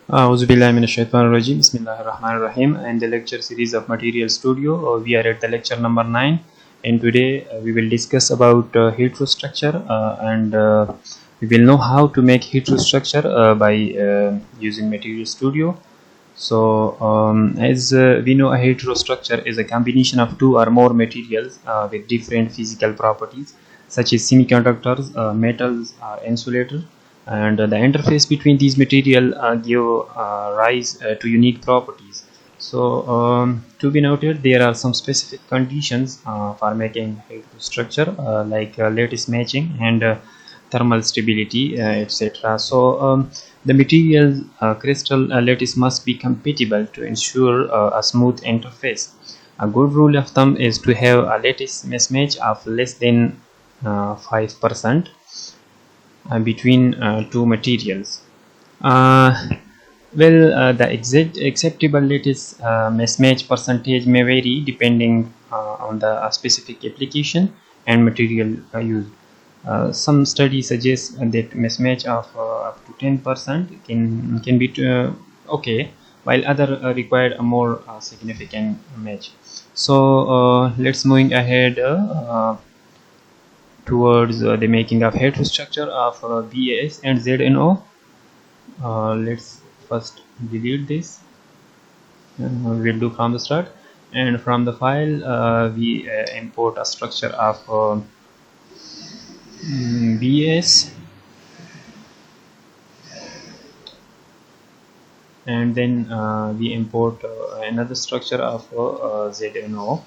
Auzubillahiminash-shaytanir-rajim. Bismillahir-rahmanir-rahim. In the lecture series of Material Studio, we are at the lecture number 9, and today we will discuss about heterostructure, and we will know how to make heterostructure by using Material Studio. So, as we know, a heterostructure is a combination of two or more materials with different physical properties, such as semiconductors, metals, or insulators, and the interface between these materials give rise to unique properties. So, to be noted, there are some specific conditions for making heterostructure, like lattice matching and thermal stability, etc. So, the material crystal lattice must be compatible to ensure a smooth interface. A good rule of thumb is to have a lattice mismatch of less than 5% between two materials. The exact acceptable lattice mismatch percentage may vary depending on the specific application and material used. Some studies suggest that mismatch of up to 10% can be okay, while other required a more significant match. So let's moving ahead towards the making of heterostructure of BAS and ZNO. Let's first delete this. We'll do from the start, and from the file we import a structure of BAS, and then we import another structure of ZNO,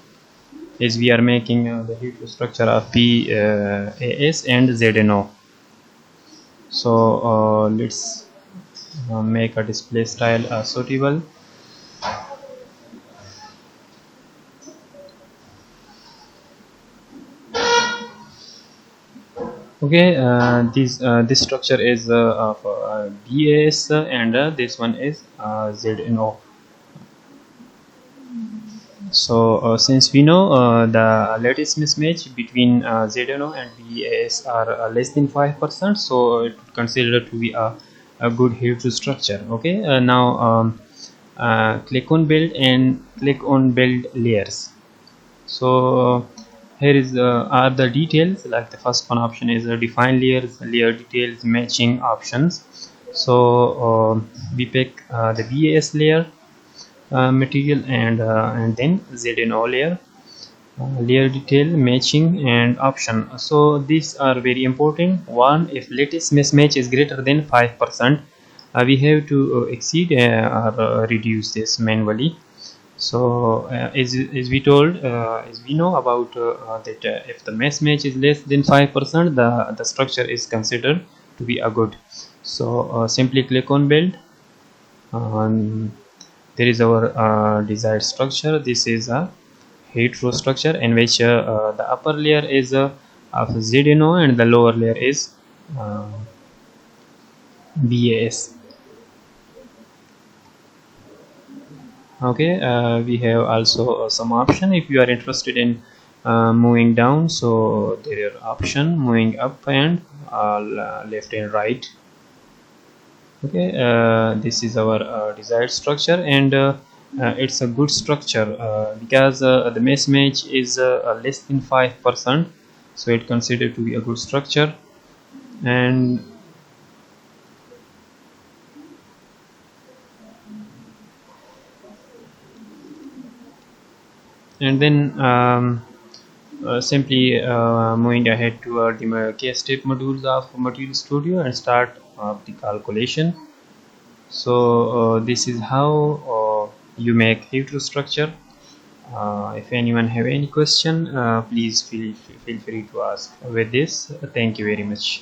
as we are making the heterostructure of BAS and ZNO. So let's make a display style suitable. Okay, this structure is of BAS, and this one is ZNO. So since we know the lattice mismatch between ZNO and BAS are less than 5%, so it would consider to be a good heterostructure. Okay, now click on build and click on build layers. So here is are the details. Like the first one option is define layers, layer details, matching options. So we pick the BAS layer material, and then ZNO layer, layer detail, matching, and option. So these are very important. One, if lattice mismatch is greater than 5%, we have to exceed or reduce this manually. So as we told, as we know about that if the mismatch is less than 5%, the structure is considered to be a good. So simply click on build. There is our desired structure. This is a heterostructure in which the upper layer is of ZNO and the lower layer is BAS. Okay, we have also some option if you are interested in moving down. So there are option moving up and left and right. Okay, this is our desired structure, and it's a good structure because the mismatch is less than 5%, so it considered to be a good structure. And then simply moving ahead to the case step modules of Material Studio and start the calculation. So this is how you make heterostructure. If anyone have any question, please feel free to ask. With this, thank you very much.